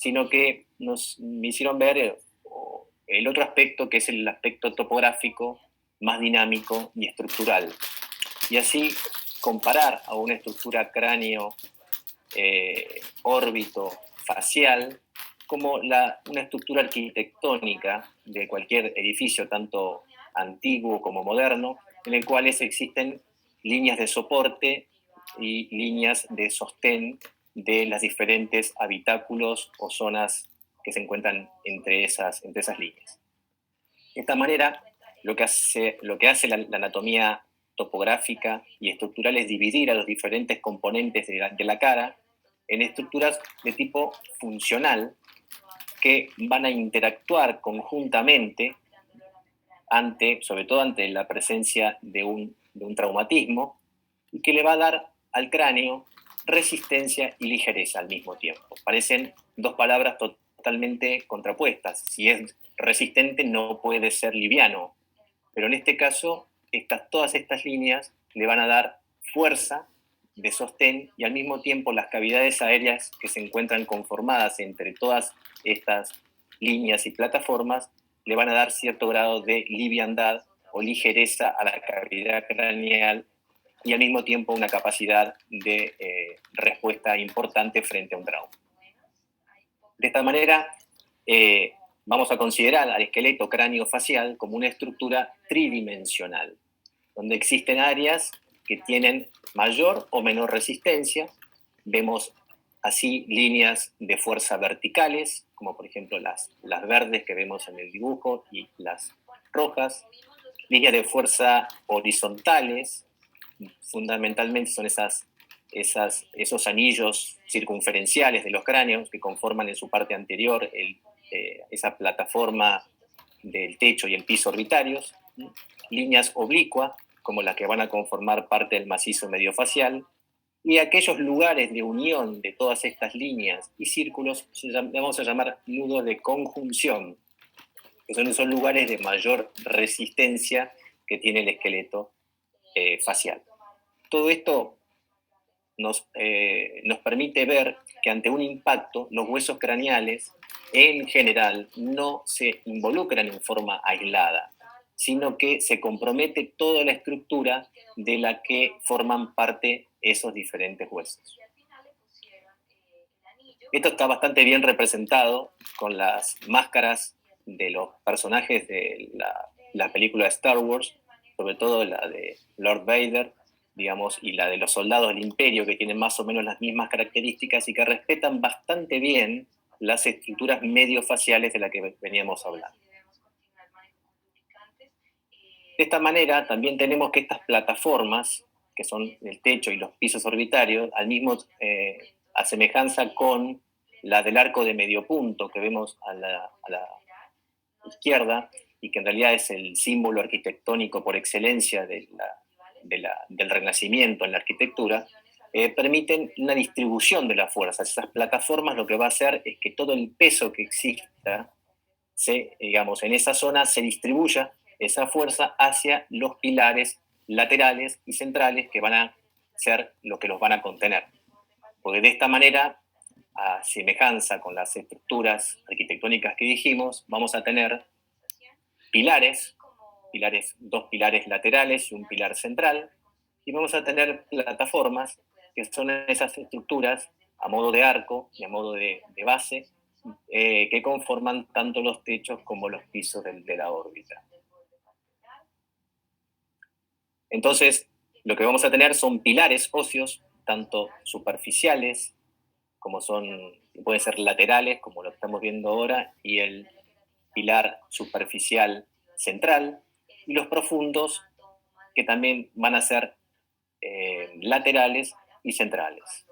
sino que me hicieron ver el otro aspecto, que es el aspecto topográfico, más dinámico y estructural. Y así comparar a una estructura cráneo órbito facial como una estructura arquitectónica de cualquier edificio, tanto antiguo como moderno, en el cual existen líneas de soporte y líneas de sostén de las diferentes habitáculos o zonas que se encuentran entre esas líneas. De esta manera, lo que hace la anatomía topográfica y estructural es dividir a los diferentes componentes de la cara en estructuras de tipo funcional que van a interactuar conjuntamente sobre todo ante la presencia de un traumatismo, y que le va a dar al cráneo resistencia y ligereza al mismo tiempo. Parecen dos palabras totalmente contrapuestas. Si es resistente, no puede ser liviano, pero en este caso todas estas líneas le van a dar fuerza de sostén, y al mismo tiempo las cavidades aéreas que se encuentran conformadas entre todas estas líneas y plataformas le van a dar cierto grado de liviandad o ligereza a la cavidad craneal, y al mismo tiempo una capacidad de respuesta importante frente a un trauma. De esta manera, vamos a considerar al esqueleto craneofacial como una estructura tridimensional, donde existen áreas que tienen mayor o menor resistencia. Vemos así líneas de fuerza verticales, como por ejemplo las verdes que vemos en el dibujo y las rojas. Líneas de fuerza horizontales, fundamentalmente son esos anillos circunferenciales de los cráneos que conforman en su parte anterior esa plataforma del techo y el piso orbitarios. Líneas oblicuas, como las que van a conformar parte del macizo mediofacial, y aquellos lugares de unión de todas estas líneas y círculos vamos a llamar nudos de conjunción, que son esos lugares de mayor resistencia que tiene el esqueleto facial. Todo esto nos permite ver que ante un impacto los huesos craneales en general no se involucran en forma aislada, sino que se compromete toda la estructura de la que forman parte esos diferentes huesos. Esto está bastante bien representado con las máscaras de los personajes de la película de Star Wars, sobre todo la de Lord Vader, digamos, y la de los soldados del Imperio, que tienen más o menos las mismas características y que respetan bastante bien las estructuras mediofaciales de las que veníamos hablando. De esta manera, también tenemos que estas plataformas, que son el techo y los pisos orbitarios, a semejanza con la del arco de medio punto que vemos a la izquierda, y que en realidad es el símbolo arquitectónico por excelencia del Renacimiento en la arquitectura, permiten una distribución de las fuerzas. Esas plataformas lo que va a hacer es que todo el peso que exista, en esa zona, se distribuya esa fuerza hacia los pilares laterales y centrales, que van a ser los que los van a contener. Porque de esta manera, a semejanza con las estructuras arquitectónicas que dijimos, vamos a tener dos pilares laterales y un pilar central, y vamos a tener plataformas, que son esas estructuras a modo de arco y a modo de base, que conforman tanto los techos como los pisos de la órbita. Entonces, lo que vamos a tener son pilares óseos, tanto superficiales, pueden ser laterales, como lo estamos viendo ahora, y el pilar superficial central, y los profundos, que también van a ser laterales y centrales.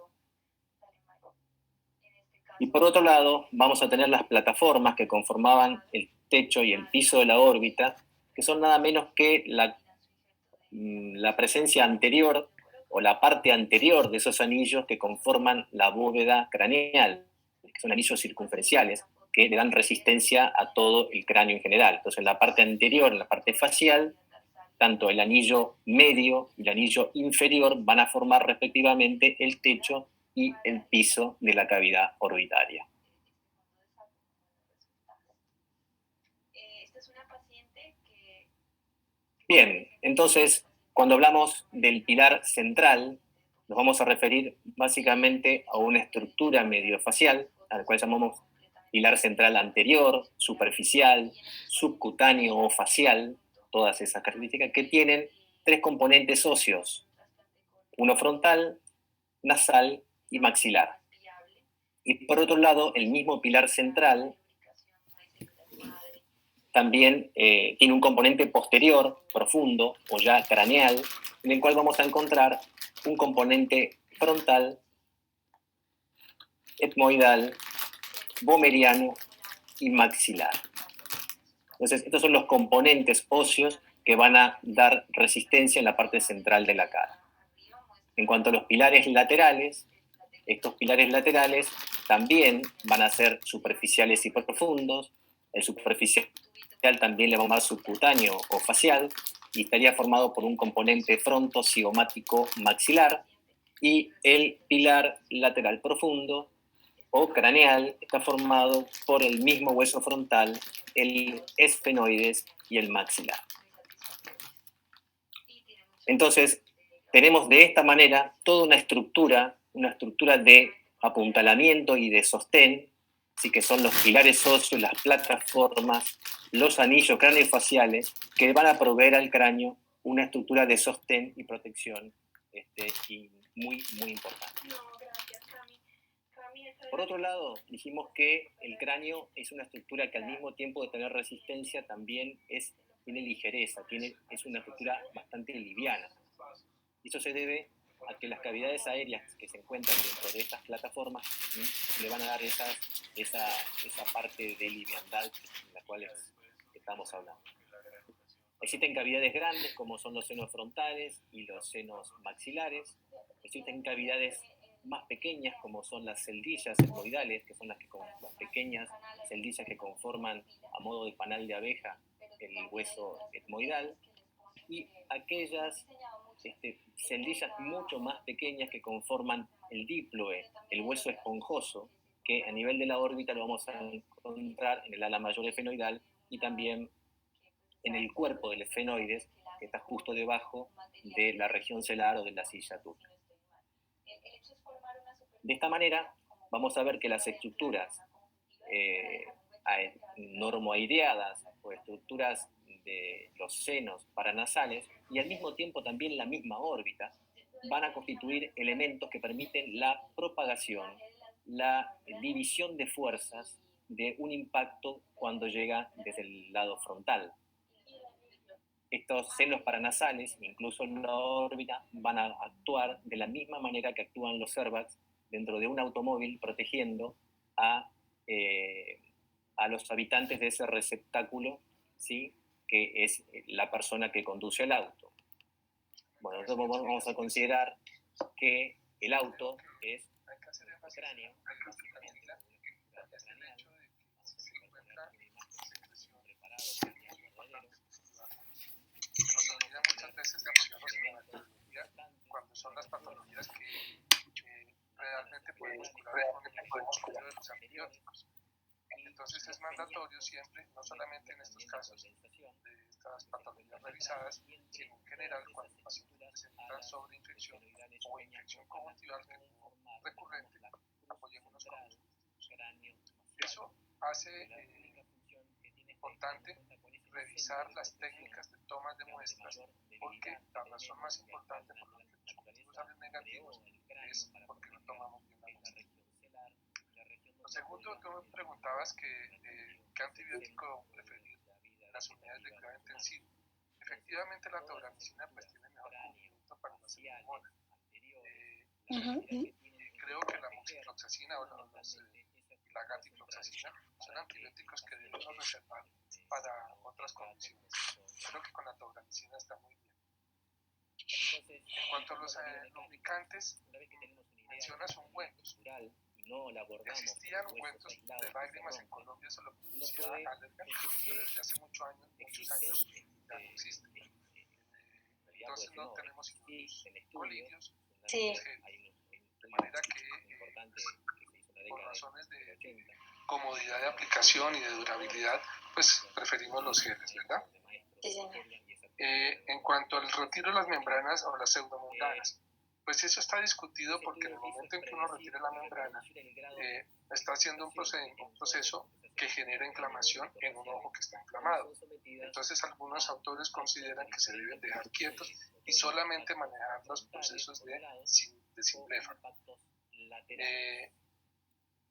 Y por otro lado, vamos a tener las plataformas que conformaban el techo y el piso de la órbita, que son nada menos que la presencia anterior o la parte anterior de esos anillos que conforman la bóveda craneal, que son anillos circunferenciales que le dan resistencia a todo el cráneo en general. Entonces, en la parte anterior, en la parte facial, tanto el anillo medio y el anillo inferior van a formar respectivamente el techo y el piso de la cavidad orbitaria. Bien, entonces, cuando hablamos del pilar central, nos vamos a referir básicamente a una estructura mediofacial, al cual llamamos pilar central anterior, superficial, subcutáneo o facial, todas esas características que tienen tres componentes óseos: uno frontal, nasal y maxilar. Y por otro lado, el mismo pilar central también tiene un componente posterior, profundo o ya craneal, en el cual vamos a encontrar un componente frontal, etmoidal, bomeriano y maxilar. Entonces, estos son los componentes óseos que van a dar resistencia en la parte central de la cara. En cuanto a los pilares laterales, estos pilares laterales también van a ser superficiales y profundos. El superficial también le vamos a llamar subcutáneo o facial y estaría formado por un componente fronto-cigomático maxilar, y el pilar lateral profundo o craneal está formado por el mismo hueso frontal, el esfenoides y el maxilar. Entonces, tenemos de esta manera toda una estructura de apuntalamiento y de sostén, así que son los pilares óseos, las plataformas, los anillos craneofaciales que van a proveer al cráneo una estructura de sostén y protección y muy, muy importante. Por otro lado, dijimos que el cráneo es una estructura que al mismo tiempo de tener resistencia también tiene ligereza, es una estructura bastante liviana. Y eso se debe a que las cavidades aéreas que se encuentran dentro de estas plataformas le van a dar esa parte de liviandad de la cual estamos hablando. Existen cavidades grandes como son los senos frontales y los senos maxilares. Existen cavidades más pequeñas como son las celdillas etmoidales, que son las pequeñas celdillas que conforman a modo de panal de abeja el hueso etmoidal, y aquellas celdillas mucho más pequeñas que conforman el diploe, el hueso esponjoso, que a nivel de la órbita lo vamos a encontrar en el ala mayor esfenoidal y también en el cuerpo del esfenoides, que está justo debajo de la región celar o de la silla tuya. De esta manera, vamos a ver que las estructuras normoaireadas o estructuras de los senos paranasales y al mismo tiempo también la misma órbita van a constituir elementos que permiten la propagación, la división de fuerzas de un impacto cuando llega desde el lado frontal. Estos senos paranasales, incluso en la órbita, van a actuar de la misma manera que actúan los airbags dentro de un automóvil, protegiendo a los habitantes de ese receptáculo, ¿sí?, que es la persona que conduce el auto. Bueno, entonces vamos a considerar que el auto es el cráneo, básicamente, Muchas veces de apoyarnos en la tecnología cuando son las patologías que realmente podemos curar con el estudio de los antibióticos. Entonces es mandatorio siempre, no solamente en estos casos de estas patologías revisadas, sino en general cuando el paciente presenta sobreinfección o infección conjuntival recurrente, apoyémonos con los estudios. Eso hace importante revisar las técnicas de tomas de muestras, porque la razón más importante por la que los cultivos salen negativos es porque no tomamos bien la muestra. Lo segundo, tú me preguntabas qué antibiótico preferir en las unidades de cuidado intensivo. Efectivamente, la tauramicina pues tiene mejor cubrimiento para la pneumonia. Creo que la moxifloxacina o la gatifloxacina son antibióticos que debemos reservar para otras condiciones. Creo que con la tauramicina está muy bien. En cuanto a los lubricantes, mencionas ungüentos. Existían ungüentos de lágrimas en Colombia, solo publicidad alérgica, pero desde hace muchos años ya no existe. Entonces no tenemos colidios, de manera que por razones de comodidad de aplicación y de durabilidad pues preferimos los geles, ¿verdad? Sí, señor. En cuanto al retiro de las membranas o las pseudomembranas, pues eso está discutido porque en el momento en que uno retira la membrana, está haciendo un proceso que genera inflamación en un ojo que está inflamado. Entonces algunos autores consideran que se deben dejar quietos y solamente manejar los procesos de simbléfano.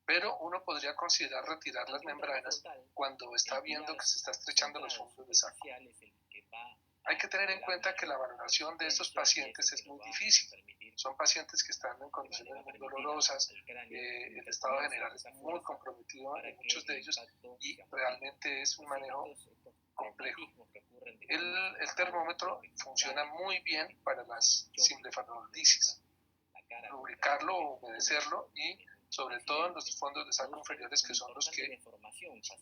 Pero uno podría considerar retirar las membranas cuando está viendo que se está estrechando los fondos de saco. Hay que tener en cuenta que la valoración de estos pacientes es muy difícil. Son pacientes que están en condiciones muy dolorosas, el estado general es muy comprometido en muchos de ellos y realmente es un manejo complejo. El termómetro funciona muy bien para las simblefanolisis. Lubricarlo o humedecerlo y sobre todo en los fondos de saco inferiores, que son los que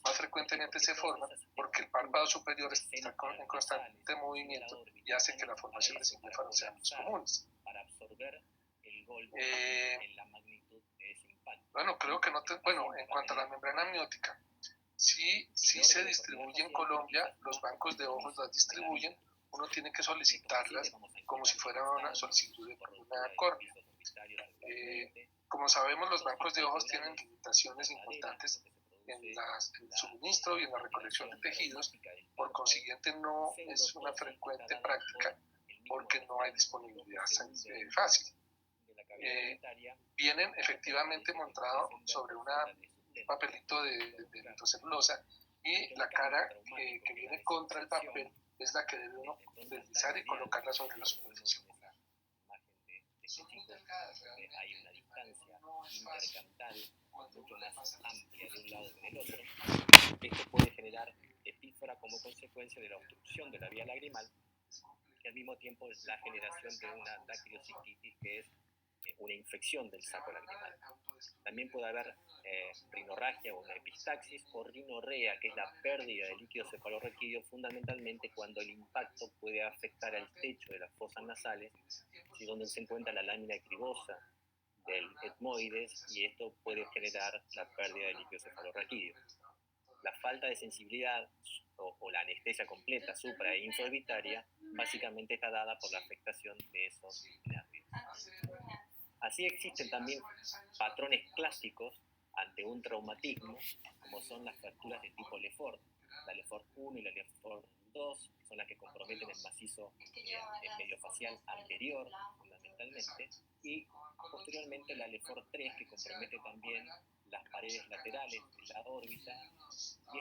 más frecuentemente se forman, porque el párpado superior está en constante movimiento y hace que la formación de simbléfanos sea más comunes. Bueno, creo que en cuanto a la membrana amniótica, sí se distribuye en Colombia, los bancos de ojos las distribuyen, uno tiene que solicitarlas como si fuera una solicitud de una córnea. Como sabemos, los bancos de ojos tienen limitaciones importantes en el suministro y en la recolección de tejidos, por consiguiente no es una frecuente práctica porque no hay disponibilidad fácil. Vienen efectivamente montados sobre un papelito de nitrocelulosa y la cara que viene contra el papel es la que debe uno deslizar y colocarla sobre la superficie ocular. Son muy delgadas, realmente. Hay una distancia intercantal mucho más amplia de un lado que del otro. Esto puede generar epífora como consecuencia de la obstrucción de la vía lagrimal y al mismo tiempo la generación de una dactilocititis, que es una infección del saco lagrimal. También puede haber rinorragia o una epistaxis o rinorrea, que es la pérdida de líquido cefalorraquídeo, fundamentalmente cuando el impacto puede afectar al techo de las fosas nasales, donde se encuentra la lámina cribosa del etmoides, y esto puede generar la pérdida de líquido cefalorraquídeo. La falta de sensibilidad o la anestesia completa supra e infraorbitaria básicamente está dada por la afectación de esos nervios. Así existen también patrones clásicos ante un traumatismo, como son las fracturas de tipo Lefort. La Lefort 1 y la Lefort 2 son las que comprometen el macizo mediofacial anterior, fundamentalmente, y posteriormente la Lefort 3, que compromete también las paredes laterales de la órbita, y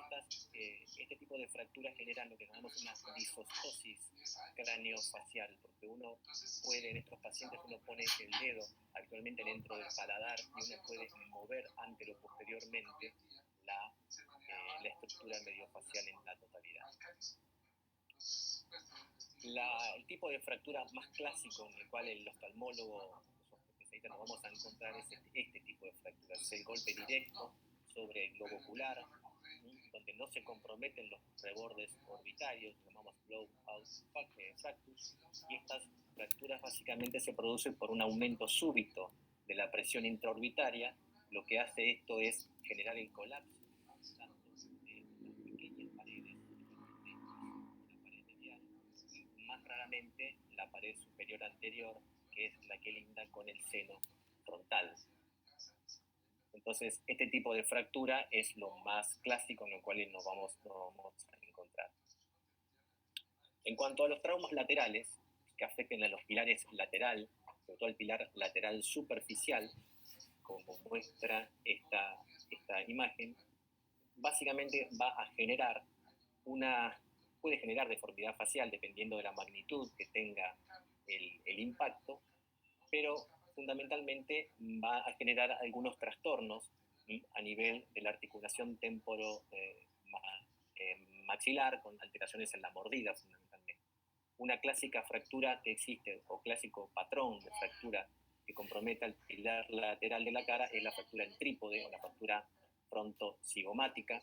este tipo de fracturas generan lo que llamamos una disostosis craneofacial, porque uno puede, en estos pacientes, uno pone el dedo actualmente dentro del paladar y uno puede mover antero posteriormente la estructura mediofacial en la totalidad. El tipo de fractura más clásico en el cual el oftalmólogo, los especialistas, nos vamos a encontrar es este tipo de fractura. Es el golpe directo sobre el globo ocular, donde no se comprometen los rebordes orbitarios, llamamos blowout fractures, y estas fracturas básicamente se producen por un aumento súbito de la presión intraorbitaria. Lo que hace esto es generar el colapso tanto de las pequeñas paredes, la pared medial, y más raramente la pared superior anterior, que es la que linda con el seno frontal. Entonces, este tipo de fractura es lo más clásico en el cual nos vamos a encontrar. En cuanto a los traumas laterales, que afecten a los pilares lateral, sobre todo el pilar lateral superficial, como muestra esta imagen, básicamente va a generar puede generar deformidad facial dependiendo de la magnitud que tenga el impacto, pero fundamentalmente va a generar algunos trastornos a nivel de la articulación temporo-maxilar, con alteraciones en la mordida fundamentalmente. Una clásica fractura que existe, o clásico patrón de fractura que comprometa el pilar lateral de la cara, es la fractura en trípode o la fractura fronto-cigomática,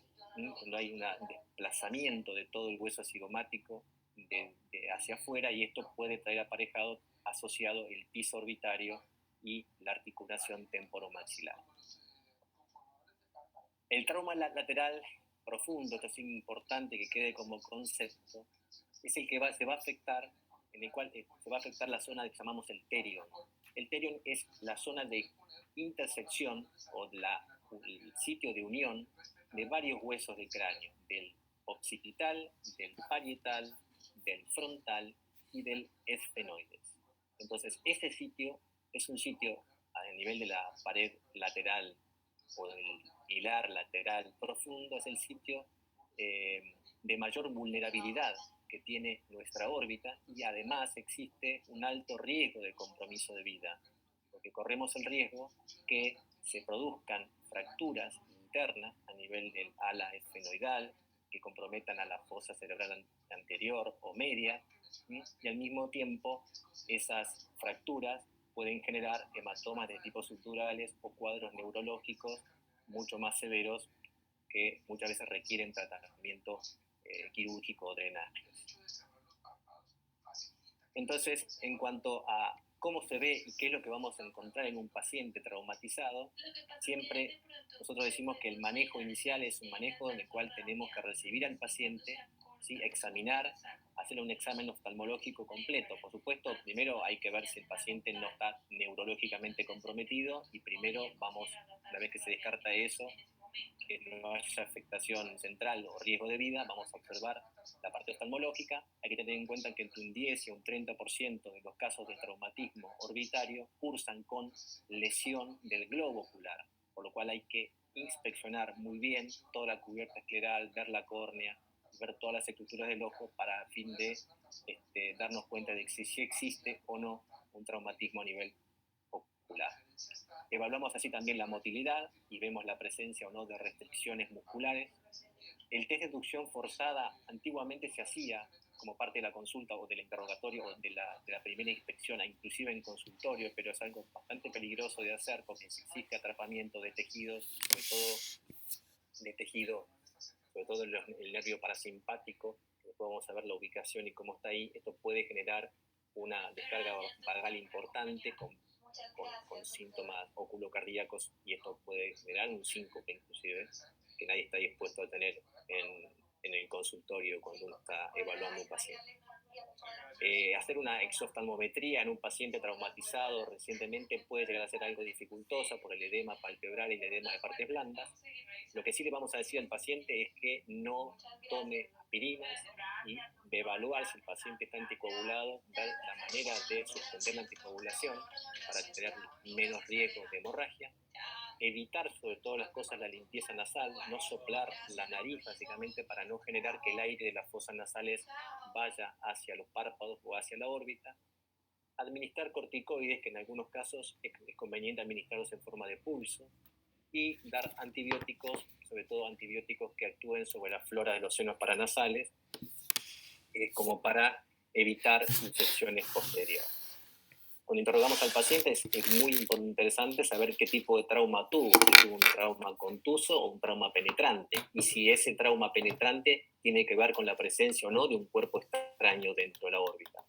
cuando hay un desplazamiento de todo el hueso cigomático hacia afuera, y esto puede traer aparejado, asociado, el piso orbitario y la articulación temporomaxilar. El trauma lateral profundo, esto es importante que quede como concepto, es el que se va a afectar, en el cual se va a afectar la zona que llamamos el terion. El terion es la zona de intersección o el sitio de unión de varios huesos del cráneo, del occipital, del parietal, del frontal y del esfenoides. Entonces, este sitio es un sitio a nivel de la pared lateral o del pilar lateral profundo, es el sitio de mayor vulnerabilidad que tiene nuestra órbita, y además existe un alto riesgo de compromiso de vida, porque corremos el riesgo que se produzcan fracturas internas a nivel del ala esfenoidal que comprometan a la fosa cerebral anterior o media, y al mismo tiempo esas fracturas pueden generar hematomas de tipo subdurales o cuadros neurológicos mucho más severos que muchas veces requieren tratamiento quirúrgico o drenaje. Entonces, en cuanto a cómo se ve y qué es lo que vamos a encontrar en un paciente traumatizado, siempre nosotros decimos que el manejo inicial es un manejo en el cual tenemos que recibir al paciente, ¿sí? Examinar, hacer un examen oftalmológico completo. Por supuesto, primero hay que ver si el paciente no está neurológicamente comprometido, y primero vamos, una vez que se descarta eso, que no haya afectación central o riesgo de vida, vamos a observar la parte oftalmológica. Hay que tener en cuenta que entre un 10 y un 30% de los casos de traumatismo orbitario cursan con lesión del globo ocular, por lo cual hay que inspeccionar muy bien toda la cubierta escleral, ver la córnea, ver todas las estructuras del ojo para fin de darnos cuenta de si existe o no un traumatismo a nivel ocular. Evaluamos así también la motilidad y vemos la presencia o no de restricciones musculares. El test de inducción forzada antiguamente se hacía como parte de la consulta o del interrogatorio o de la primera inspección, inclusive en consultorio, pero es algo bastante peligroso de hacer porque existe atrapamiento de tejidos, sobre todo de tejido, sobre todo el nervio parasimpático. Después vamos a ver la ubicación y cómo está ahí. Esto puede generar una descarga vagal importante con síntomas oculocardíacos, y esto puede generar un síncope inclusive, que nadie está dispuesto a tener en el consultorio cuando uno está evaluando un paciente. Hacer una exoftalmometría en un paciente traumatizado recientemente puede llegar a ser algo dificultosa por el edema palpebral y el edema de partes blandas. Lo que sí le vamos a decir al paciente es que no tome aspirinas, y de evaluar si el paciente está anticoagulado, ver la manera de suspender la anticoagulación para tener menos riesgo de hemorragia. Evitar sobre todas las cosas la limpieza nasal, no soplar la nariz básicamente para no generar que el aire de las fosas nasales vaya hacia los párpados o hacia la órbita. Administrar corticoides, que en algunos casos es conveniente administrarlos en forma de pulso, y dar antibióticos, sobre todo antibióticos que actúen sobre la flora de los senos paranasales, como para evitar infecciones posteriores. Cuando interrogamos al paciente es muy interesante saber qué tipo de trauma tuvo, si tuvo un trauma contuso o un trauma penetrante, y si ese trauma penetrante tiene que ver con la presencia o no de un cuerpo extraño dentro de la órbita.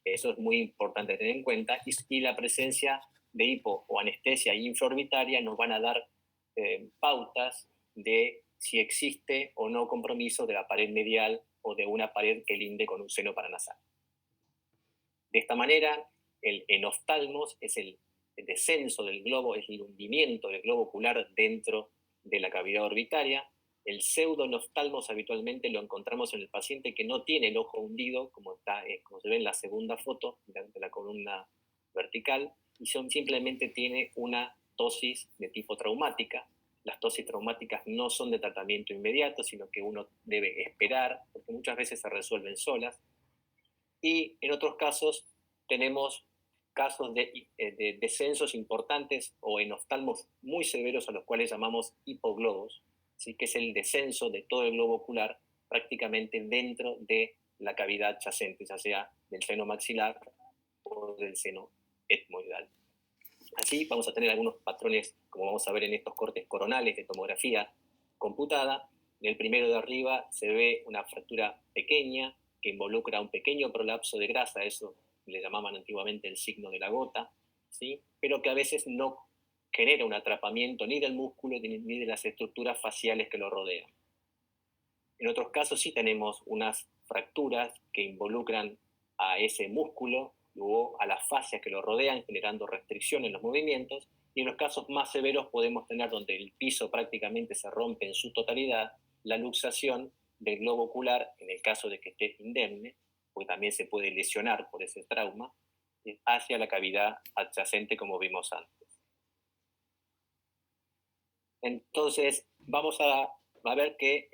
Eso es muy importante tener en cuenta, y la presencia de hipo o anestesia infraorbitaria nos van a dar pautas de si existe o no compromiso de la pared medial o de una pared que linde con un seno paranasal. De esta manera, el enoftalmos es el descenso del globo, es el hundimiento del globo ocular dentro de la cavidad orbitaria. El pseudonoftalmos habitualmente lo encontramos en el paciente que no tiene el ojo hundido, como se ve en la segunda foto de la columna vertical, y simplemente tiene una tosis de tipo traumática. Las tosis traumáticas no son de tratamiento inmediato, sino que uno debe esperar, porque muchas veces se resuelven solas. Y en otros casos tenemos casos de descensos importantes o enoftalmos muy severos, a los cuales llamamos hipoglobos, ¿sí? Que es el descenso de todo el globo ocular prácticamente dentro de la cavidad adyacente, ya sea del seno maxilar o del seno etmoidal. Así vamos a tener algunos patrones, como vamos a ver en estos cortes coronales de tomografía computada. En el primero de arriba se ve una fractura pequeña que involucra un pequeño prolapso de grasa, eso le llamaban antiguamente el signo de la gota, ¿sí? Pero que a veces no genera un atrapamiento ni del músculo ni de las estructuras faciales que lo rodean. En otros casos sí tenemos unas fracturas que involucran a ese músculo o a las fascias que lo rodean, generando restricción en los movimientos, y en los casos más severos podemos tener donde el piso prácticamente se rompe en su totalidad, la luxación del globo ocular, en el caso de que esté indemne, porque también se puede lesionar por ese trauma, hacia la cavidad adyacente como vimos antes. Entonces, vamos a ver que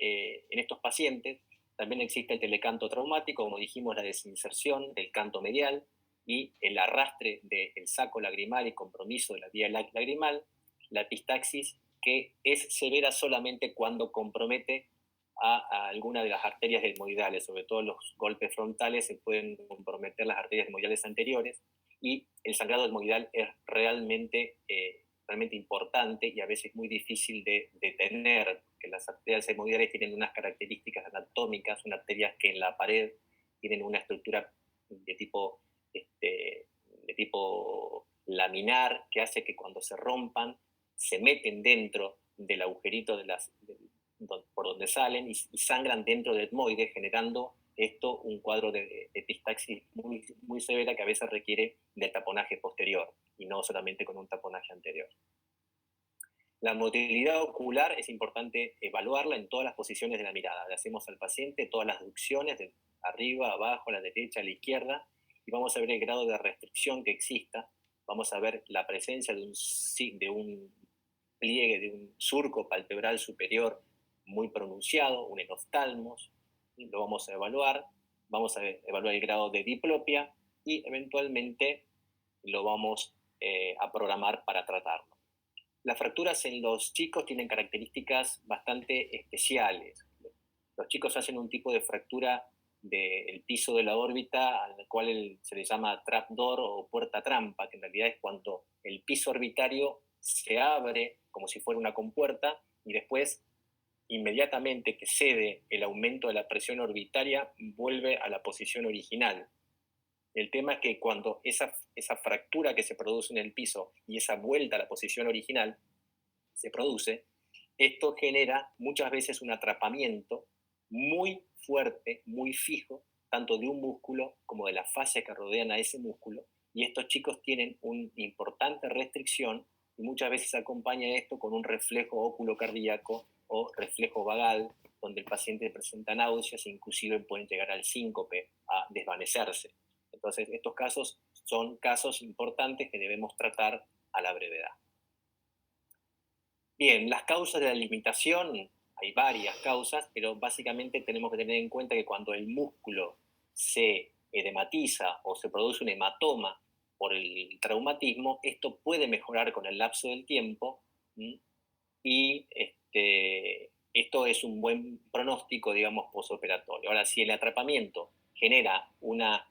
en estos pacientes también existe el telecanto traumático, como dijimos, la desinserción del canto medial y el arrastre del saco lagrimal y compromiso de la vía lagrimal, la epistaxis, que es severa solamente cuando compromete a alguna de las arterias etmoidales, sobre todo los golpes frontales se pueden comprometer las arterias etmoidales anteriores, y el sangrado etmoidal es realmente importante y a veces muy difícil de detener, que las arterias etmoidales tienen unas características anatómicas, unas arterias que en la pared tienen una estructura de tipo laminar, que hace que cuando se rompan se meten dentro del agujerito por donde salen y sangran dentro del etmoide, generando esto un cuadro de epistaxis muy, muy severa que a veces requiere de taponaje posterior y no solamente con un taponaje anterior. La motilidad ocular es importante evaluarla en todas las posiciones de la mirada. Le hacemos al paciente todas las aducciones, de arriba, abajo, a la derecha, a la izquierda, y vamos a ver el grado de restricción que exista. Vamos a ver la presencia de un pliegue, de un surco palpebral superior muy pronunciado, un enoftalmos, lo vamos a evaluar el grado de diplopia y eventualmente lo vamos a programar para tratarlo. Las fracturas en los chicos tienen características bastante especiales. Los chicos hacen un tipo de fractura del piso de la órbita, al cual se le llama trapdoor o puerta trampa, que en realidad es cuando el piso orbitario se abre como si fuera una compuerta y después, inmediatamente que cede el aumento de la presión orbitaria, vuelve a la posición original. El tema es que cuando esa fractura que se produce en el piso y esa vuelta a la posición original se produce, esto genera muchas veces un atrapamiento muy fuerte, muy fijo, tanto de un músculo como de las fascias que rodean a ese músculo, y estos chicos tienen una importante restricción y muchas veces acompaña esto con un reflejo óculo-cardíaco o reflejo vagal, donde el paciente presenta náuseas e inclusive pueden llegar al síncope, a desvanecerse. Entonces, estos casos son casos importantes que debemos tratar a la brevedad. Bien, las causas de la limitación, hay varias causas, pero básicamente tenemos que tener en cuenta que cuando el músculo se edematiza o se produce un hematoma por el traumatismo, esto puede mejorar con el lapso del tiempo y esto es un buen pronóstico, digamos, posoperatorio. Ahora, si el atrapamiento genera una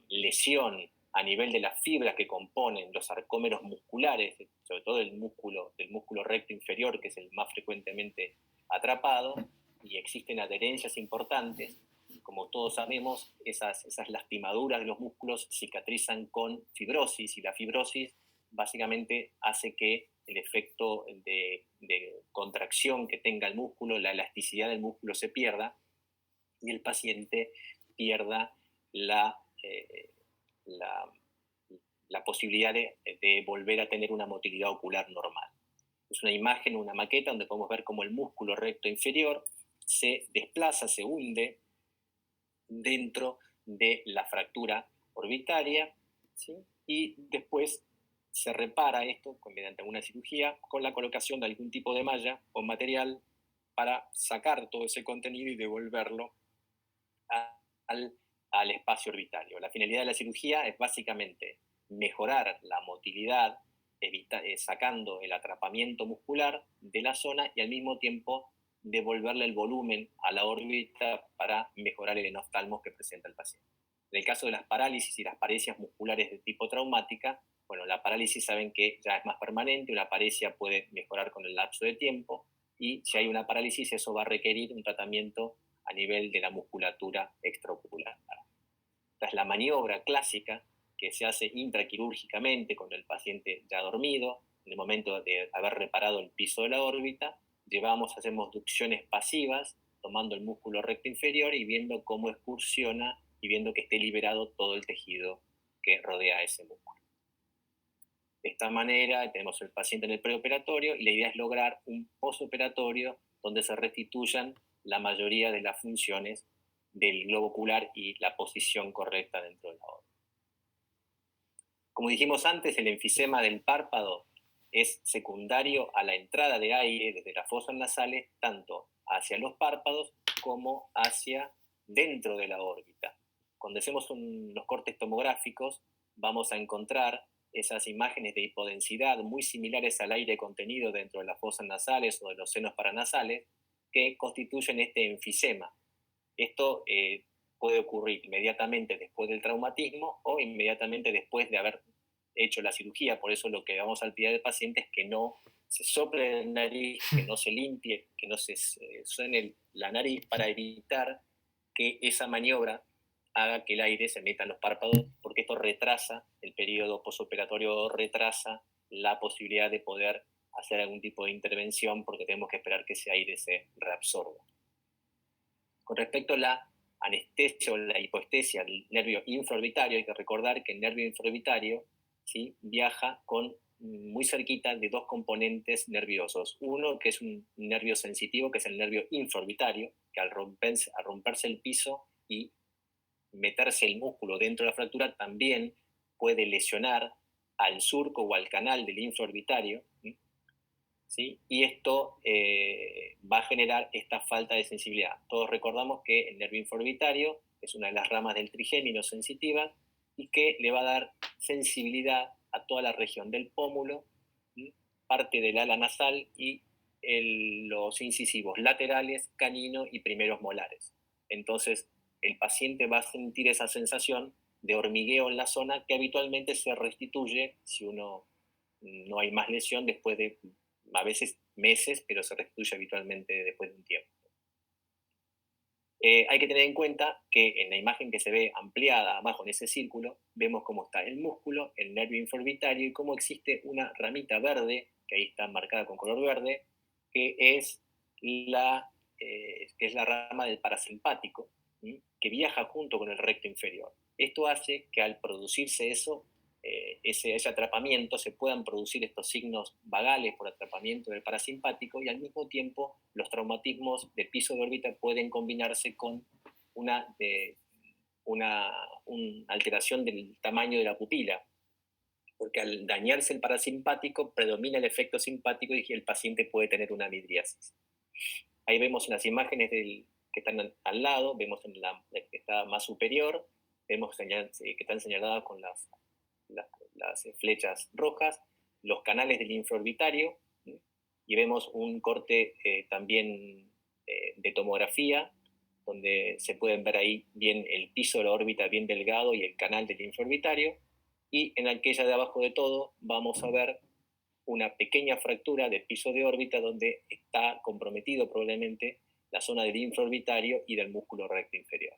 lesión a nivel de las fibras que componen los sarcómeros musculares, sobre todo del músculo recto inferior, que es el más frecuentemente atrapado, y existen adherencias importantes, como todos sabemos, esas lastimaduras de los músculos cicatrizan con fibrosis, y la fibrosis básicamente hace que el efecto de contracción que tenga el músculo, la elasticidad del músculo se pierda, y el paciente pierda la posibilidad de volver a tener una motilidad ocular normal. Es una imagen, una maqueta donde podemos ver cómo el músculo recto inferior se desplaza, se hunde dentro de la fractura orbitaria, ¿sí? Y después se repara esto mediante una cirugía con la colocación de algún tipo de malla o material para sacar todo ese contenido y devolverlo al espacio orbitario. La finalidad de la cirugía es básicamente mejorar la motilidad, sacando el atrapamiento muscular de la zona y al mismo tiempo devolverle el volumen a la órbita para mejorar el enoftalmos que presenta el paciente. En el caso de las parálisis y las paresias musculares de tipo traumática, bueno, la parálisis saben que ya es más permanente, una paresia puede mejorar con el lapso de tiempo y si hay una parálisis eso va a requerir un tratamiento a nivel de la musculatura extraocular. Esta es la maniobra clásica que se hace intraquirúrgicamente con el paciente ya dormido, en el momento de haber reparado el piso de la órbita, hacemos ducciones pasivas, tomando el músculo recto inferior y viendo cómo excursiona y viendo que esté liberado todo el tejido que rodea a ese músculo. De esta manera tenemos el paciente en el preoperatorio y la idea es lograr un postoperatorio donde se restituyan la mayoría de las funciones del globo ocular y la posición correcta dentro de la órbita. Como dijimos antes, el enfisema del párpado es secundario a la entrada de aire desde las fosas nasales, tanto hacia los párpados como hacia dentro de la órbita. Cuando hacemos los cortes tomográficos, vamos a encontrar esas imágenes de hipodensidad muy similares al aire contenido dentro de las fosas nasales o de los senos paranasales que constituyen este enfisema. Esto puede ocurrir inmediatamente después del traumatismo o inmediatamente después de haber hecho la cirugía. Por eso lo que vamos al pie del paciente es que no se sople la nariz, que no se limpie, que no se suene la nariz para evitar que esa maniobra haga que el aire se meta en los párpados, porque esto retrasa el periodo postoperatorio, retrasa la posibilidad de poder hacer algún tipo de intervención porque tenemos que esperar que ese aire se reabsorba. Con respecto a la anestesia o la hipoestesia del nervio infraorbitario, hay que recordar que el nervio infraorbitario, ¿sí?, viaja muy cerquita de dos componentes nerviosos. Uno que es un nervio sensitivo, que es el nervio infraorbitario, que al romperse el piso y meterse el músculo dentro de la fractura también puede lesionar al surco o al canal del infraorbitario, ¿sí? Y esto va a generar esta falta de sensibilidad. Todos recordamos que el nervio infraorbitario es una de las ramas del trigémino sensitiva y que le va a dar sensibilidad a toda la región del pómulo, ¿sí?, parte del ala nasal y los incisivos laterales, canino y primeros molares. Entonces, el paciente va a sentir esa sensación de hormigueo en la zona que habitualmente se restituye si no hay más lesión después de a veces meses, pero se restituye habitualmente después de un tiempo. Hay que tener en cuenta que en la imagen que se ve ampliada abajo en ese círculo, vemos cómo está el músculo, el nervio infraorbitario y cómo existe una ramita verde, que ahí está marcada con color verde, que es la rama del parasimpático, ¿sí?, que viaja junto con el recto inferior. Esto hace que al producirse ese atrapamiento se puedan producir estos signos vagales por atrapamiento del parasimpático y al mismo tiempo los traumatismos de piso de órbita pueden combinarse con una alteración del tamaño de la pupila, porque al dañarse el parasimpático predomina el efecto simpático y el paciente puede tener una midriasis. Ahí vemos en las imágenes que están al lado, vemos en la que está más superior, vemos que están señaladas con las flechas rojas, los canales del infraorbitario, ¿sí?, y vemos un corte también de tomografía, donde se pueden ver ahí bien el piso de la órbita bien delgado y el canal del infraorbitario, y en aquella de abajo de todo vamos a ver una pequeña fractura del piso de órbita donde está comprometido probablemente la zona del infraorbitario y del músculo recto inferior.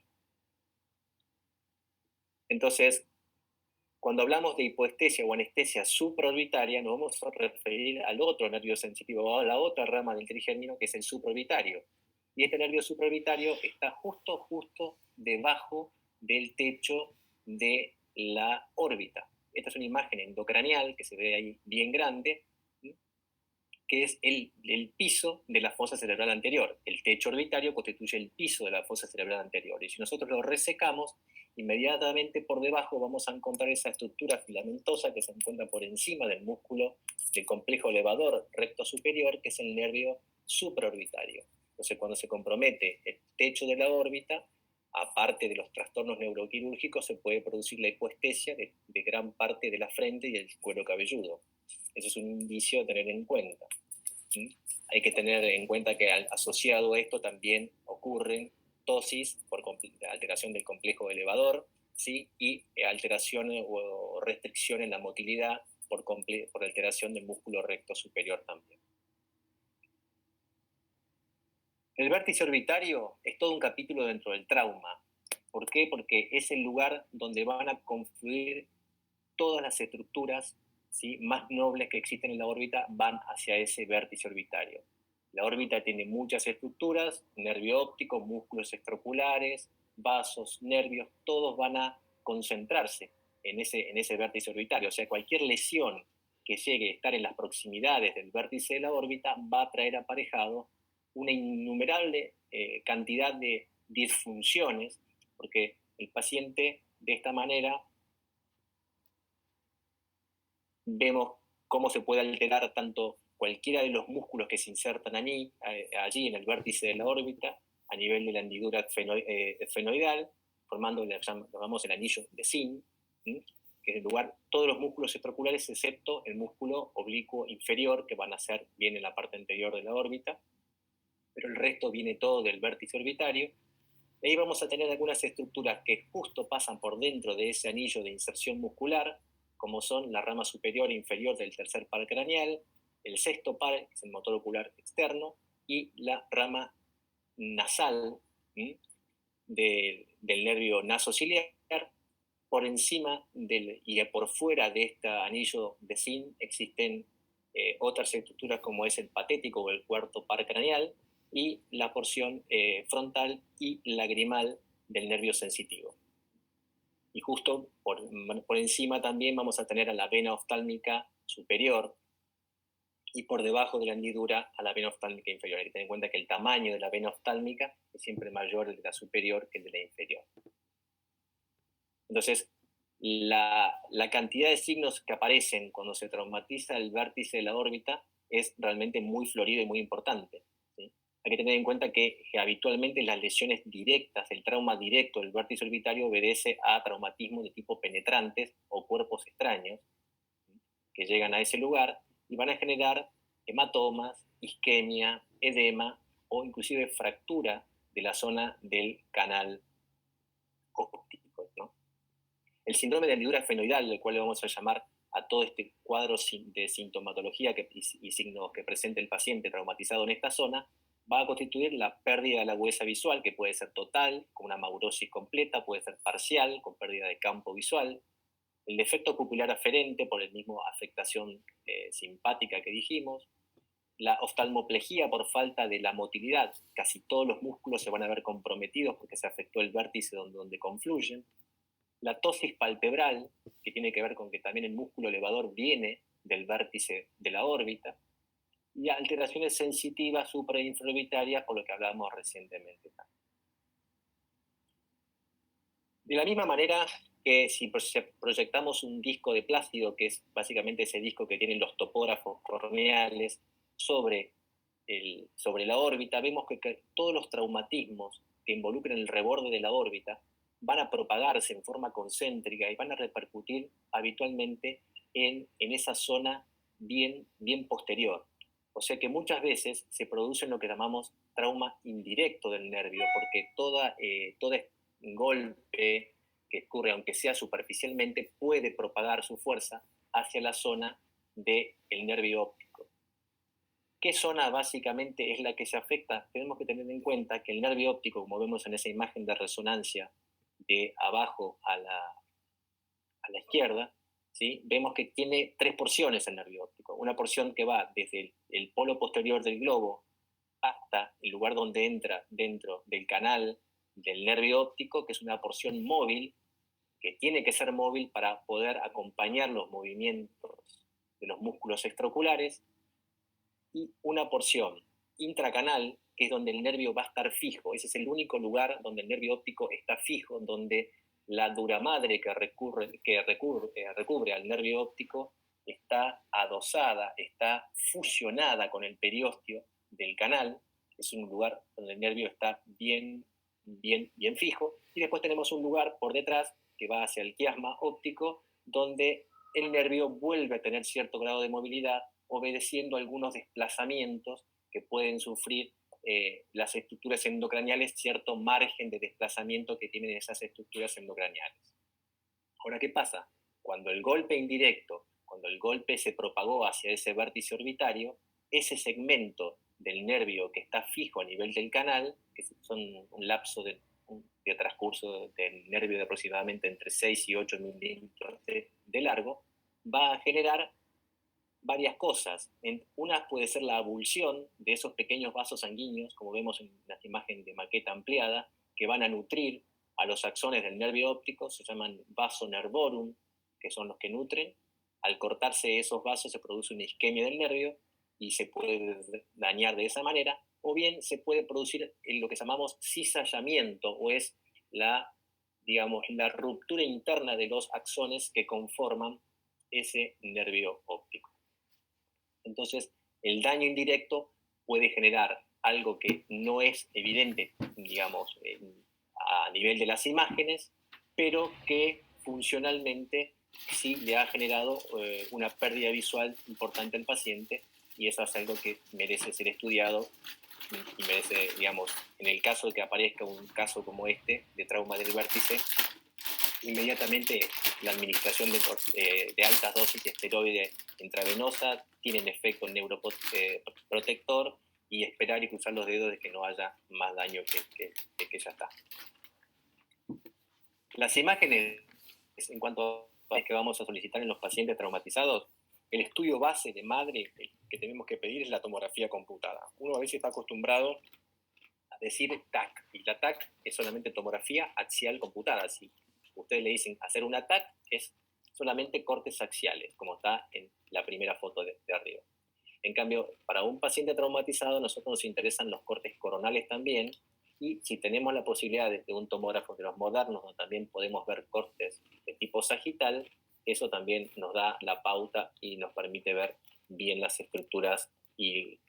Entonces, cuando hablamos de hipoestesia o anestesia supraorbitaria, nos vamos a referir al otro nervio sensitivo, a la otra rama del trigémino, que es el supraorbitario. Y este nervio supraorbitario está justo debajo del techo de la órbita. Esta es una imagen endocraneal que se ve ahí bien grande, ¿sí?, que es el piso de la fosa cerebral anterior. El techo orbitario constituye el piso de la fosa cerebral anterior. Y si nosotros lo resecamos, inmediatamente por debajo vamos a encontrar esa estructura filamentosa que se encuentra por encima del músculo del complejo elevador recto superior, que es el nervio supraorbitario. Entonces, cuando se compromete el techo de la órbita, aparte de los trastornos neuroquirúrgicos, se puede producir la hipoestesia de gran parte de la frente y el cuero cabelludo. Eso es un indicio a tener en cuenta. ¿Sí? Hay que tener en cuenta que asociado a esto también ocurren tosis por alteración del complejo elevador, ¿sí?, y alteración o restricción en la motilidad por alteración del músculo recto superior también. El vértice orbitario es todo un capítulo dentro del trauma. ¿Por qué? Porque es el lugar donde van a confluir todas las estructuras, ¿sí?, más nobles que existen en la órbita, van hacia ese vértice orbitario. La órbita tiene muchas estructuras, nervio óptico, músculos extraoculares, vasos, nervios, todos van a concentrarse en ese vértice orbitario. O sea, cualquier lesión que llegue a estar en las proximidades del vértice de la órbita va a traer aparejado una innumerable cantidad de disfunciones, porque el paciente de esta manera vemos cómo se puede alterar tanto cualquiera de los músculos que se insertan allí en el vértice de la órbita, a nivel de la hendidura esfenoidal, formando lo que llamamos el anillo de Zinc, que es el lugar, todos los músculos extraoculares excepto el músculo oblicuo inferior, que van a ser bien en la parte anterior de la órbita, pero el resto viene todo del vértice orbitario. Y ahí vamos a tener algunas estructuras que justo pasan por dentro de ese anillo de inserción muscular, como son la rama superior e inferior del tercer par craneal, el sexto par, que es el motor ocular externo, y la rama nasal del nervio nasociliar. Por encima y por fuera de este anillo de Zinc existen otras estructuras como es el patético o el cuarto par craneal, y la porción frontal y lagrimal del nervio sensitivo. Y justo por encima también vamos a tener a la vena oftálmica superior, y por debajo de la hendidura a la vena oftálmica inferior. Hay que tener en cuenta que el tamaño de la vena oftálmica es siempre mayor el de la superior que el de la inferior. Entonces, la cantidad de signos que aparecen cuando se traumatiza el vértice de la órbita es realmente muy florido y muy importante. ¿Sí? Hay que tener en cuenta que habitualmente las lesiones directas, el trauma directo del vértice orbitario obedece a traumatismos de tipo penetrantes o cuerpos extraños, ¿sí?, que llegan a ese lugar y van a generar hematomas, isquemia, edema o inclusive fractura de la zona del canal óptico, ¿no? El síndrome de hendidura esfenoidal, del cual le vamos a llamar a todo este cuadro de sintomatología y signos que presenta el paciente traumatizado en esta zona, va a constituir la pérdida de la agudeza visual, que puede ser total, con una maurosis completa, puede ser parcial, con pérdida de campo visual, el defecto pupilar aferente por el mismo afectación simpática que dijimos, la oftalmoplegia por falta de la motilidad, casi todos los músculos se van a ver comprometidos porque se afectó el vértice donde confluyen, la ptosis palpebral, que tiene que ver con que también el músculo elevador viene del vértice de la órbita, y alteraciones sensitivas supra- e infraorbitarias, por lo que hablábamos recientemente. De la misma manera que si proyectamos un disco de plástido, que es básicamente ese disco que tienen los topógrafos corneales sobre la órbita, vemos que todos los traumatismos que involucran el reborde de la órbita van a propagarse en forma concéntrica y van a repercutir habitualmente en esa zona bien posterior. O sea que muchas veces se produce lo que llamamos trauma indirecto del nervio, porque todo golpe que ocurre, aunque sea superficialmente, puede propagar su fuerza hacia la zona del nervio óptico. ¿Qué zona básicamente es la que se afecta? Tenemos que tener en cuenta que el nervio óptico, como vemos en esa imagen de resonancia de abajo a la izquierda, ¿sí?, vemos que tiene tres porciones el nervio óptico. Una porción que va desde el polo posterior del globo hasta el lugar donde entra dentro del canal del nervio óptico, que es una porción móvil, que tiene que ser móvil para poder acompañar los movimientos de los músculos extraoculares, y una porción intracanal, que es donde el nervio va a estar fijo. Ese es el único lugar donde el nervio óptico está fijo, donde la duramadre que recubre al nervio óptico está adosada, está fusionada con el periósteo del canal. Es un lugar donde el nervio está bien fijo. Y después tenemos un lugar por detrás que va hacia el quiasma óptico, donde el nervio vuelve a tener cierto grado de movilidad, obedeciendo algunos desplazamientos que pueden sufrir las estructuras endocraneales, cierto margen de desplazamiento que tienen esas estructuras endocraneales. Ahora, ¿qué pasa? Cuando el golpe indirecto, cuando el golpe se propagó hacia ese vértice orbitario, ese segmento del nervio que está fijo a nivel del canal, que son un lapso de transcurso del nervio de aproximadamente entre 6 y 8 milímetros de largo, va a generar varias cosas. Una puede ser la abulsión de esos pequeños vasos sanguíneos, como vemos en la imagen de maqueta ampliada, que van a nutrir a los axones del nervio óptico, se llaman vaso nervorum, que son los que nutren. Al cortarse esos vasos se produce una isquemia del nervio y se puede dañar de esa manera, o bien se puede producir lo que llamamos cizallamiento, o es digamos, la ruptura interna de los axones que conforman ese nervio óptico. Entonces, el daño indirecto puede generar algo que no es evidente, digamos, a nivel de las imágenes, pero que funcionalmente sí le ha generado una pérdida visual importante al paciente, y eso es algo que merece ser estudiado y merece, digamos, en el caso de que aparezca un caso como este de trauma del vértice, inmediatamente la administración de altas dosis de esteroide intravenosa tienen efecto neuroprotector, y esperar y cruzar los dedos de que no haya más daño que ya está. Las imágenes, en cuanto a que vamos a solicitar en los pacientes traumatizados, el estudio base de madre que tenemos que pedir es la tomografía computada. Uno a veces está acostumbrado a decir TAC, y la TAC es solamente tomografía axial computada. Si ustedes le dicen hacer una TAC, es solamente cortes axiales, como está en la primera foto de arriba. En cambio, para un paciente traumatizado, a nosotros nos interesan los cortes coronales también, y si tenemos la posibilidad de un tomógrafo de los modernos, donde también podemos ver cortes de tipo sagital, eso también nos da la pauta y nos permite ver bien las estructuras y el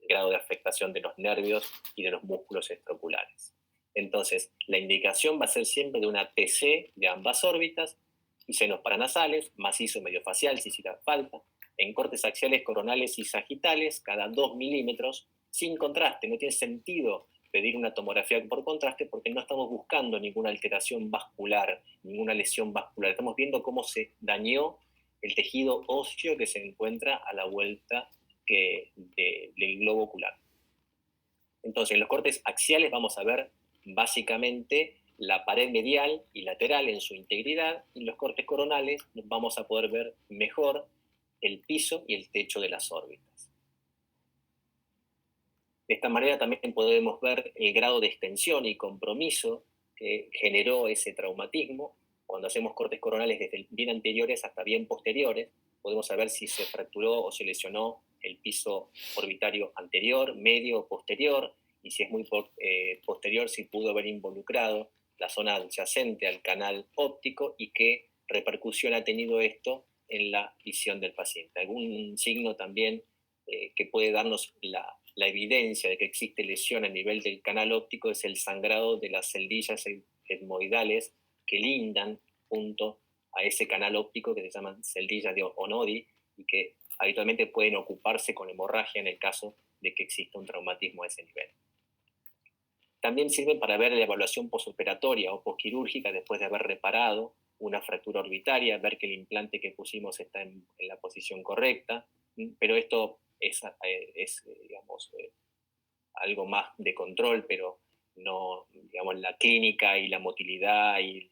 grado de afectación de los nervios y de los músculos extraoculares. Entonces, la indicación va a ser siempre de una TC de ambas órbitas y senos paranasales, macizo mediofacial si hiciera falta, en cortes axiales coronales y sagitales cada 2 milímetros, sin contraste. No tiene sentido pedir una tomografía por contraste porque no estamos buscando ninguna alteración vascular, ninguna lesión vascular. Estamos viendo cómo se dañó el tejido óseo que se encuentra a la vuelta del globo ocular. Entonces, en los cortes axiales vamos a ver básicamente la pared medial y lateral en su integridad, y en los cortes coronales vamos a poder ver mejor el piso y el techo de las órbitas. De esta manera también podemos ver el grado de extensión y compromiso que generó ese traumatismo. Cuando hacemos cortes coronales desde bien anteriores hasta bien posteriores, podemos saber si se fracturó o se lesionó el piso orbitario anterior, medio o posterior, y si es muy posterior, si pudo haber involucrado la zona adyacente al canal óptico y qué repercusión ha tenido esto en la visión del paciente. Algún signo también que puede darnos la evidencia de que existe lesión a nivel del canal óptico es el sangrado de las celdillas etmoidales que lindan junto a ese canal óptico, que se llaman celdillas de Onodi, y que habitualmente pueden ocuparse con hemorragia en el caso de que exista un traumatismo a ese nivel. También sirven para ver la evaluación posoperatoria o posquirúrgica después de haber reparado una fractura orbitaria, ver que el implante que pusimos está en la posición correcta, pero esto es digamos, algo más de control, pero no, digamos, la clínica y la motilidad y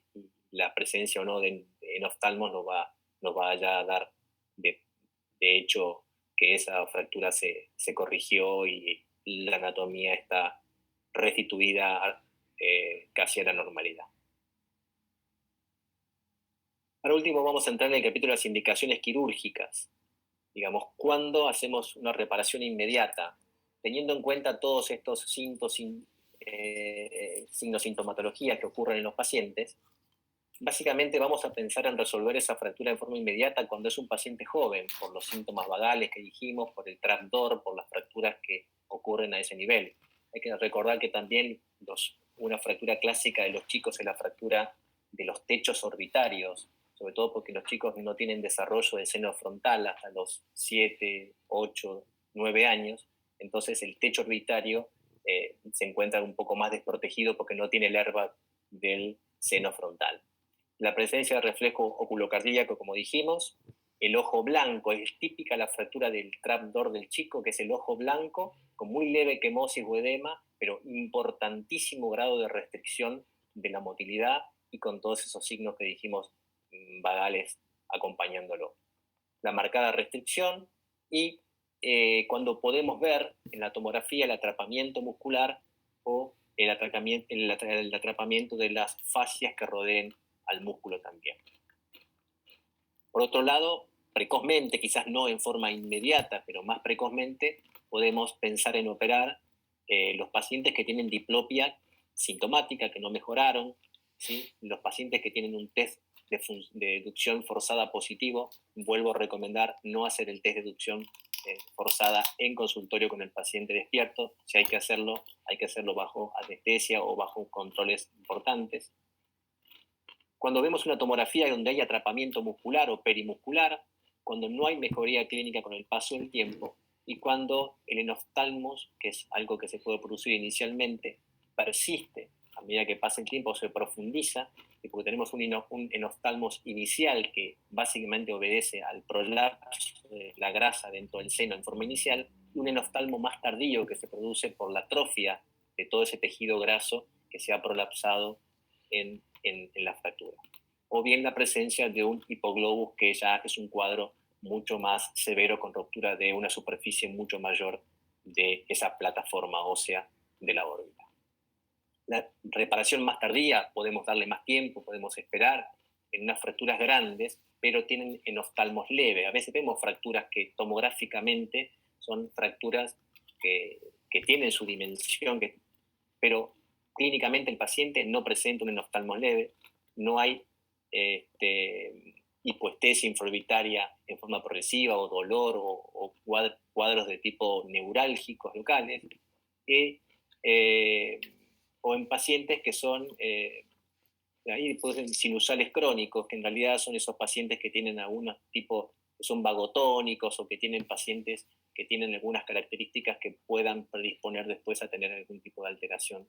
la presencia o no en oftalmos nos va ya a dar de hecho que esa fractura se corrigió y la anatomía está restituida casi a la normalidad. Para último, vamos a entrar en el capítulo de las indicaciones quirúrgicas. Digamos, ¿cuándo hacemos una reparación inmediata? Teniendo en cuenta todos estos signos, sintomatología que ocurren en los pacientes, básicamente vamos a pensar en resolver esa fractura de forma inmediata cuando es un paciente joven, por los síntomas vagales que dijimos, por el trapdoor, por las fracturas que ocurren a ese nivel. Hay que recordar que también una fractura clásica de los chicos es la fractura de los techos orbitarios, sobre todo porque los chicos no tienen desarrollo de seno frontal hasta los 7, 8, 9 años, entonces el techo orbitario se encuentra un poco más desprotegido porque no tiene el airbag del seno frontal. La presencia de reflejo oculocardíaco, como dijimos, el ojo blanco, es típica la fractura del trapdoor del chico, que es el ojo blanco, con muy leve quemosis o edema, pero importantísimo grado de restricción de la motilidad y con todos esos signos que dijimos vagales acompañándolo. la marcada restricción y cuando podemos ver en la tomografía el atrapamiento muscular o el atrapamiento de las fascias que rodeen al músculo también. Por otro lado, precozmente, quizás no en forma inmediata, pero más precozmente, podemos pensar en operar los pacientes que tienen diplopia sintomática, que no mejoraron, ¿sí? Los pacientes que tienen un test de deducción forzada positivo, vuelvo a recomendar no hacer el test de deducción forzada en consultorio con el paciente despierto. Si hay que hacerlo bajo anestesia o bajo controles importantes. Cuando vemos una tomografía donde hay atrapamiento muscular o perimuscular, cuando no hay mejoría clínica con el paso del tiempo y cuando el enoftalmos, que es algo que se puede producir inicialmente, persiste a medida que pasa el tiempo, se profundiza, y porque tenemos un enoftalmos inicial que básicamente obedece al prolapso de la grasa dentro del seno en forma inicial, y un enoftalmo más tardío que se produce por la atrofia de todo ese tejido graso que se ha prolapsado en la fractura. O bien la presencia de un hipoglobus, que ya es un cuadro mucho más severo con ruptura de una superficie mucho mayor de esa plataforma ósea de la órbita. La reparación más tardía, podemos darle más tiempo, podemos esperar en unas fracturas grandes, pero tienen enoftalmos leves. A veces vemos fracturas que tomográficamente son fracturas que tienen su dimensión, pero clínicamente el paciente no presenta un enoftalmos leve, no hay hipoestesia infraorbitaria en forma progresiva o dolor o cuadros de tipo neurálgicos locales, o en pacientes que son ahí sinusales crónicos, que en realidad son esos pacientes que tienen algunos tipos, que son vagotónicos o que tienen pacientes que tienen algunas características que puedan predisponer después a tener algún tipo de alteración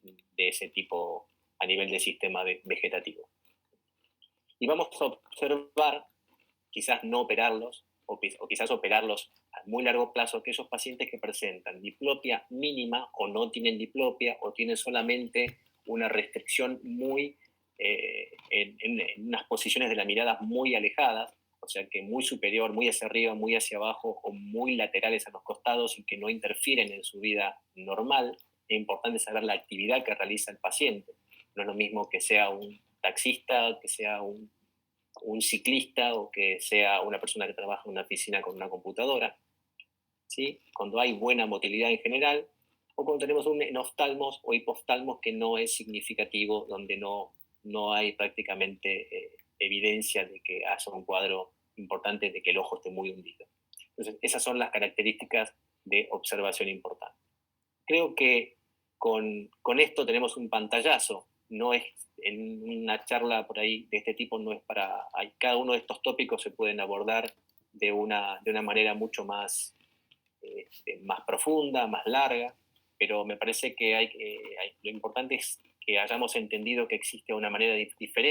de ese tipo a nivel del sistema vegetativo. Y vamos a observar, quizás no operarlos, o quizás operarlos a muy largo plazo, aquellos pacientes que presentan diplopia mínima o no tienen diplopia o tienen solamente una restricción muy en unas posiciones de la mirada muy alejadas, o sea que muy superior, muy hacia arriba, muy hacia abajo o muy laterales a los costados y que no interfieren en su vida normal. Es importante saber la actividad que realiza el paciente. No es lo mismo que sea un taxista, que sea un ciclista o que sea una persona que trabaja en una oficina con una computadora, ¿sí? Cuando hay buena motilidad en general, o cuando tenemos un enoftalmos o hipoftalmos que no es significativo, donde no hay prácticamente evidencia de que haya un cuadro importante de que el ojo esté muy hundido. Entonces, esas son las características de observación importante. Creo que con esto tenemos un pantallazo. No es en una charla por ahí de este tipo, no es para... Cada uno de estos tópicos se pueden abordar de una manera mucho más, más profunda, más larga, pero me parece que lo importante es que hayamos entendido que existe una manera diferente